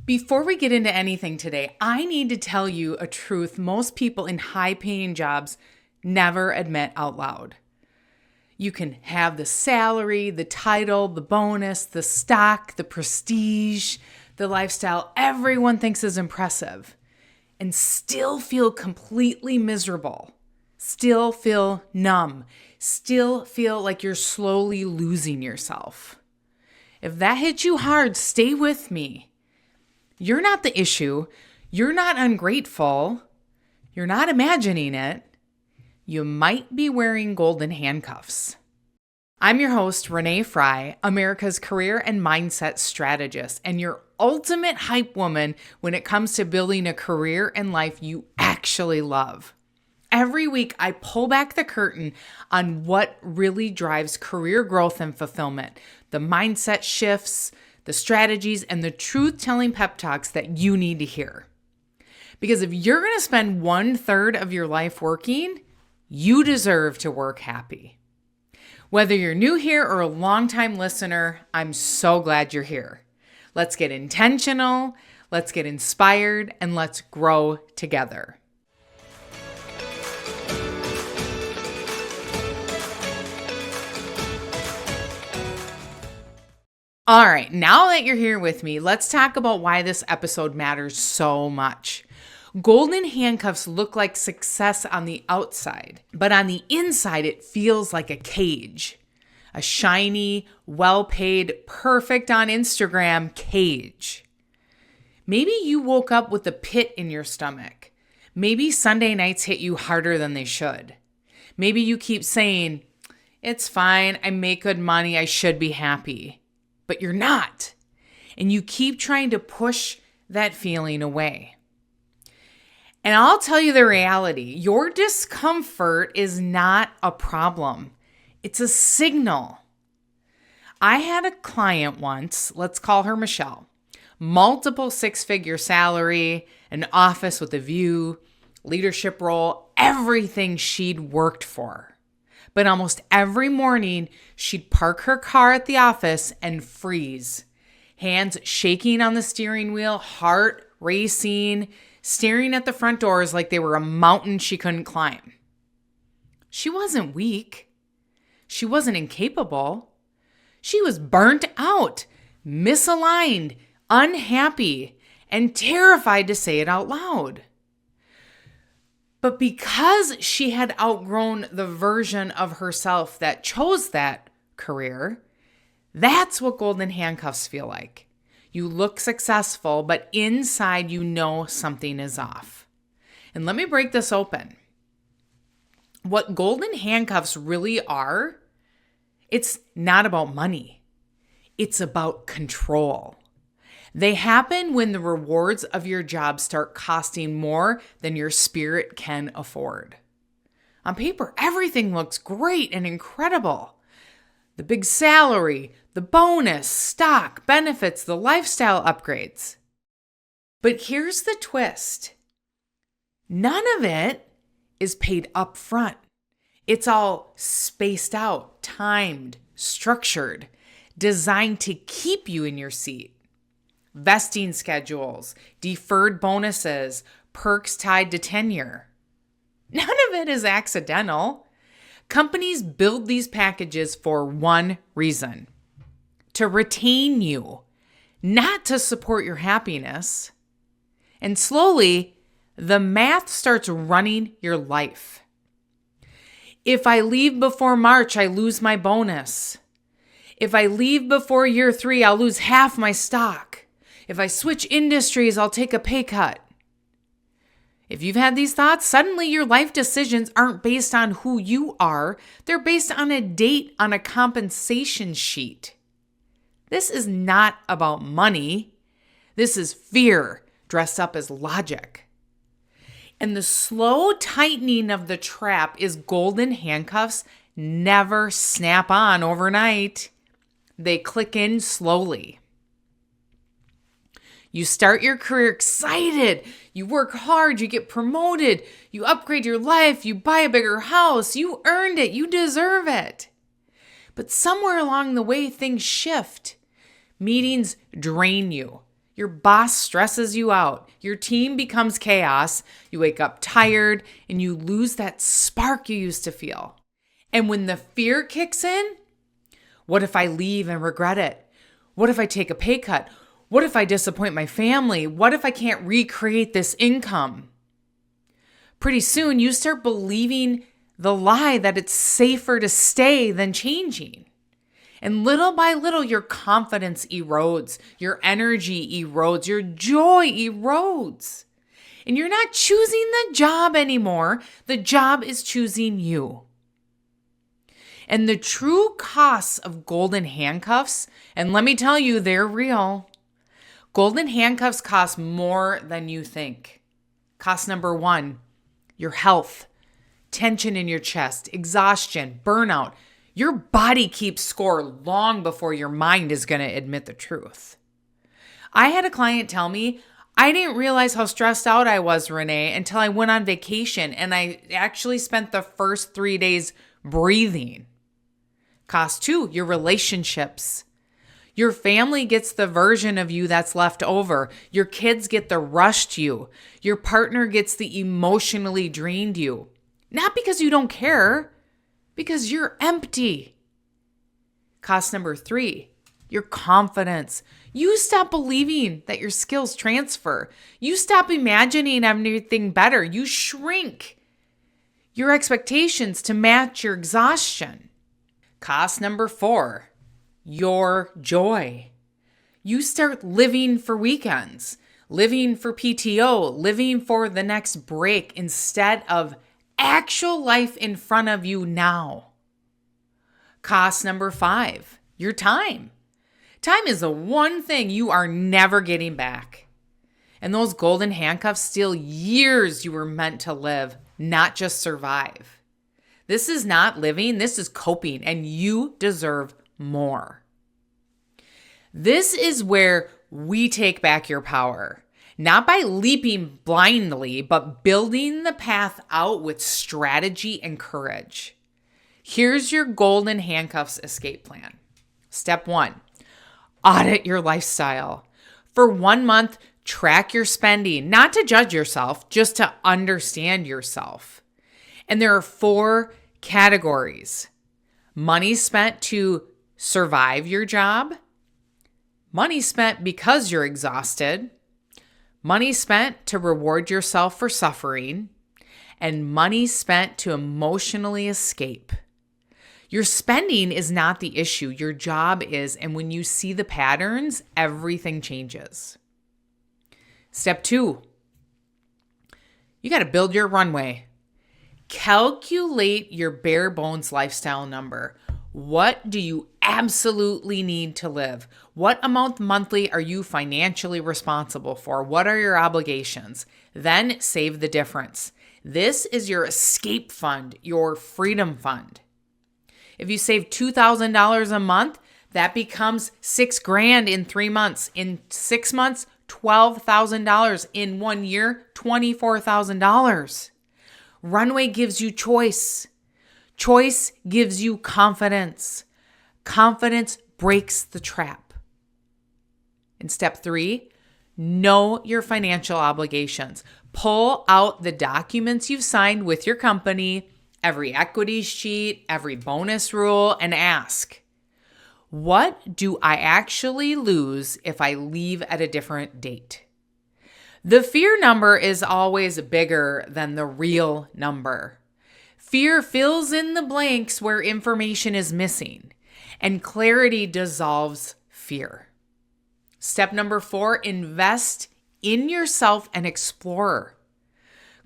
Before we get into anything today, I need to tell you a truth most people in high-paying jobs never admit out loud. You can have the salary, the title, the bonus, the stock, the prestige, the lifestyle everyone thinks is impressive, and still feel completely miserable, still feel numb, still feel like you're slowly losing yourself. If that hits you hard, stay with me. You're not the issue. You're not ungrateful. You're not imagining it. You might be wearing golden handcuffs. I'm your host, Renee Frey, America's career and mindset strategist, and your ultimate hype woman when it comes to building a career and life you actually love. Every week, I pull back the curtain on what really drives career growth and fulfillment, the mindset shifts, the strategies, and the truth-telling pep talks that you need to hear. Because if you're going to spend 1/3 of your life working, you deserve to work happy. Whether you're new here or a longtime listener, I'm so glad you're here. Let's get intentional, let's get inspired, and let's grow together. All right, now that you're here with me, let's talk about why this episode matters so much. Golden handcuffs look like success on the outside, but on the inside, it feels like a cage. A shiny, well-paid, perfect on Instagram cage. Maybe you woke up with a pit in your stomach. Maybe Sunday nights hit you harder than they should. Maybe you keep saying, "It's fine, I make good money, I should be happy." But you're not. And you keep trying to push that feeling away. And I'll tell you the reality. Your discomfort is not a problem. It's a signal. I had a client once, let's call her Michelle, multiple six-figure salary, an office with a view, leadership role, everything she'd worked for. But almost every morning, she'd park her car at the office and freeze. Hands shaking on the steering wheel, heart racing, staring at the front doors like they were a mountain she couldn't climb. She wasn't weak. She wasn't incapable. She was burnt out, misaligned, unhappy, and terrified to say it out loud. But because she had outgrown the version of herself that chose that career, that's what golden handcuffs feel like. You look successful, but inside you know something is off. And let me break this open. What golden handcuffs really are, it's not about money. It's about control. They happen when the rewards of your job start costing more than your spirit can afford. On paper, everything looks great and incredible. The big salary, the bonus, stock, benefits, the lifestyle upgrades. But here's the twist. None of it is paid up front. It's all spaced out, timed, structured, designed to keep you in your seat. Vesting schedules, deferred bonuses, perks tied to tenure. None of it is accidental. Companies build these packages for one reason: to retain you, not to support your happiness. And slowly, the math starts running your life. If I leave before March, I lose my bonus. If I leave before year 3, I'll lose half my stock. If I switch industries, I'll take a pay cut. If you've had these thoughts, suddenly your life decisions aren't based on who you are. They're based on a date on a compensation sheet. This is not about money. This is fear dressed up as logic. And the slow tightening of the trap is golden handcuffs never snap on overnight. They click in slowly. You start your career excited. You work hard. You get promoted. You upgrade your life. You buy a bigger house. You earned it. You deserve it. But somewhere along the way, things shift. Meetings drain you. Your boss stresses you out. Your team becomes chaos. You wake up tired and you lose that spark you used to feel. And when the fear kicks in, what if I leave and regret it? What if I take a pay cut? What if I disappoint my family? What if I can't recreate this income? Pretty soon you start believing the lie that it's safer to stay than changing. And little by little, your confidence erodes, your energy erodes, your joy erodes. And you're not choosing the job anymore. The job is choosing you. And the true costs of golden handcuffs, and let me tell you, they're real. Golden handcuffs cost more than you think. Cost number 1, your health, tension in your chest, exhaustion, burnout. Your body keeps score long before your mind is going to admit the truth. I had a client tell me, I didn't realize how stressed out I was, Renee, until I went on vacation and I actually spent the first 3 days breathing. Cost 2, your relationships. Your family gets the version of you that's left over. Your kids get the rushed you. Your partner gets the emotionally drained you. Not because you don't care, because you're empty. Cost number 3, your confidence. You stop believing that your skills transfer. You stop imagining everything better. You shrink your expectations to match your exhaustion. Cost number 4, your joy. You start living for weekends, living for PTO, living for the next break instead of actual life in front of you now. Cost number 5, your time. Time is the one thing you are never getting back. And those golden handcuffs steal years you were meant to live, not just survive. This is not living, this is coping, and you deserve more. This is where we take back your power. Not by leaping blindly, but building the path out with strategy and courage. Here's your Golden Handcuffs Escape Plan. Step 1, audit your lifestyle. For 1 month, track your spending, not to judge yourself, just to understand yourself. And there are 4 categories. Money spent to survive your job, money spent because you're exhausted, money spent to reward yourself for suffering, and money spent to emotionally escape. Your spending is not the issue. Your job is, and when you see the patterns, everything changes. Step 2, you got to build your runway. Calculate your bare bones lifestyle number. What do you absolutely need to live? What amount monthly are you financially responsible for? What are your obligations? Then save the difference. This is your escape fund, your freedom fund. If you save $2,000 a month, that becomes $6,000 in 3 months. In 6 months, $12,000. In 1 year, $24,000. Runway gives you choice. Choice gives you confidence. Confidence breaks the trap. In step 3, know your financial obligations. Pull out the documents you've signed with your company, every equity sheet, every bonus rule, and ask, what do I actually lose if I leave at a different date? The fear number is always bigger than the real number. Fear fills in the blanks where information is missing, and clarity dissolves fear. Step number 4, invest in yourself and explore.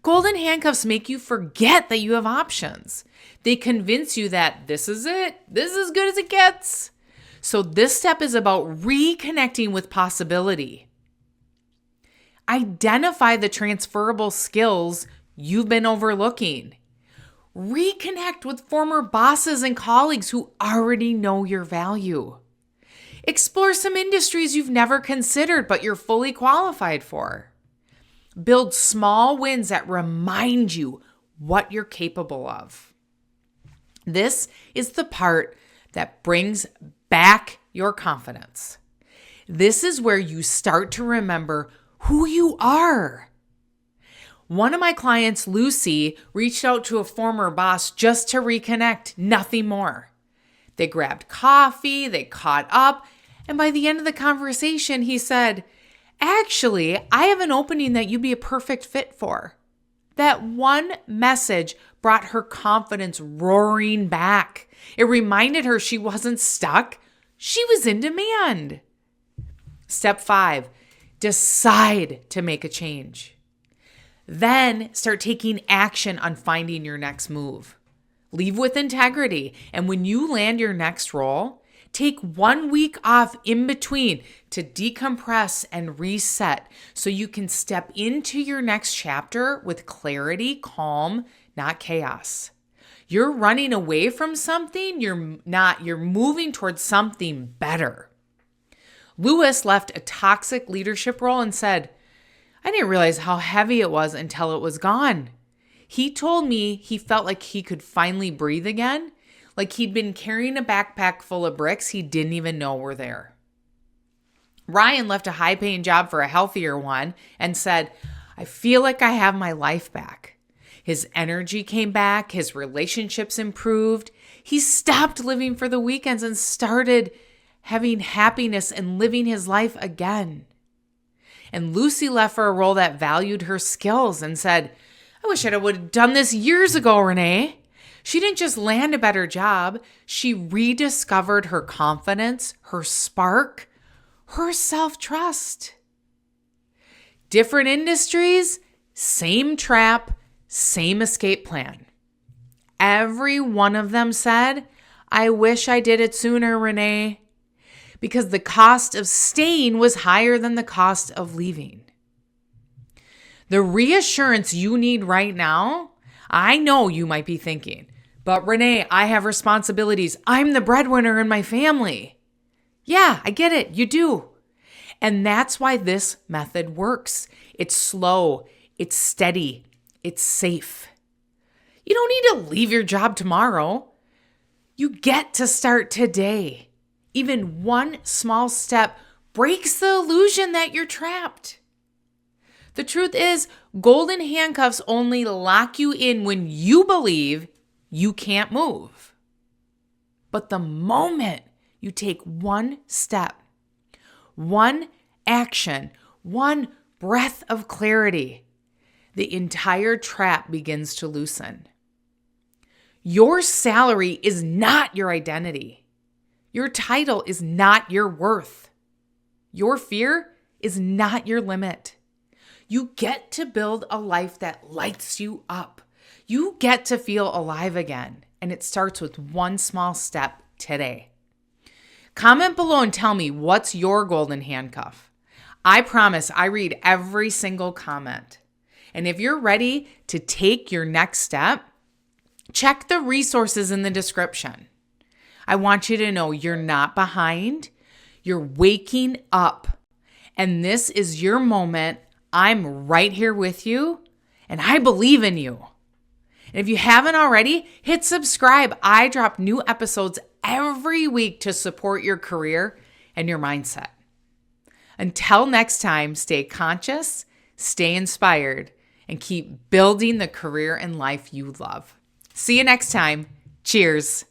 Golden handcuffs make you forget that you have options. They convince you that this is it, this is as good as it gets. So this step is about reconnecting with possibility. Identify the transferable skills you've been overlooking. Reconnect with former bosses and colleagues who already know your value. Explore some industries you've never considered but you're fully qualified for. Build small wins that remind you what you're capable of. This is the part that brings back your confidence. This is where you start to remember who you are. One of my clients, Lucy, reached out to a former boss just to reconnect, nothing more. They grabbed coffee, they caught up, and by the end of the conversation, he said, "Actually, I have an opening that you'd be a perfect fit for." That one message brought her confidence roaring back. It reminded her she wasn't stuck. She was in demand. Step 5, decide to make a change. Then start taking action on finding your next move. Leave with integrity. And when you land your next role, take 1 week off in between to decompress and reset so you can step into your next chapter with clarity, calm, not chaos. You're running away from something, you're moving towards something better. Lewis left a toxic leadership role and said, "I didn't realize how heavy it was until it was gone." He told me he felt like he could finally breathe again, like he'd been carrying a backpack full of bricks he didn't even know were there. Ryan left a high-paying job for a healthier one and said, "I feel like I have my life back." His energy came back, his relationships improved. He stopped living for the weekends and started having happiness and living his life again. And Lucy left for a role that valued her skills and said, "I wish I would have done this years ago, Renee." She didn't just land a better job, she rediscovered her confidence, her spark, her self-trust. Different industries, same trap, same escape plan. Every one of them said, "I wish I did it sooner, Renee," because the cost of staying was higher than the cost of leaving. The reassurance you need right now, I know you might be thinking, "But Renee, I have responsibilities. I'm the breadwinner in my family." Yeah, I get it. You do. And that's why this method works. It's slow. It's steady. It's safe. You don't need to leave your job tomorrow. You get to start today. Even one small step breaks the illusion that you're trapped. The truth is, golden handcuffs only lock you in when you believe you can't move. But the moment you take one step, one action, one breath of clarity, the entire trap begins to loosen. Your salary is not your identity. Your title is not your worth. Your fear is not your limit. You get to build a life that lights you up. You get to feel alive again, and it starts with one small step today. Comment below and tell me, what's your golden handcuff? I promise I read every single comment. And if you're ready to take your next step, check the resources in the description. I want you to know you're not behind. You're waking up. And this is your moment. I'm right here with you, and I believe in you. And if you haven't already, hit subscribe. I drop new episodes every week to support your career and your mindset. Until next time, stay conscious, stay inspired, and keep building the career and life you love. See you next time. Cheers.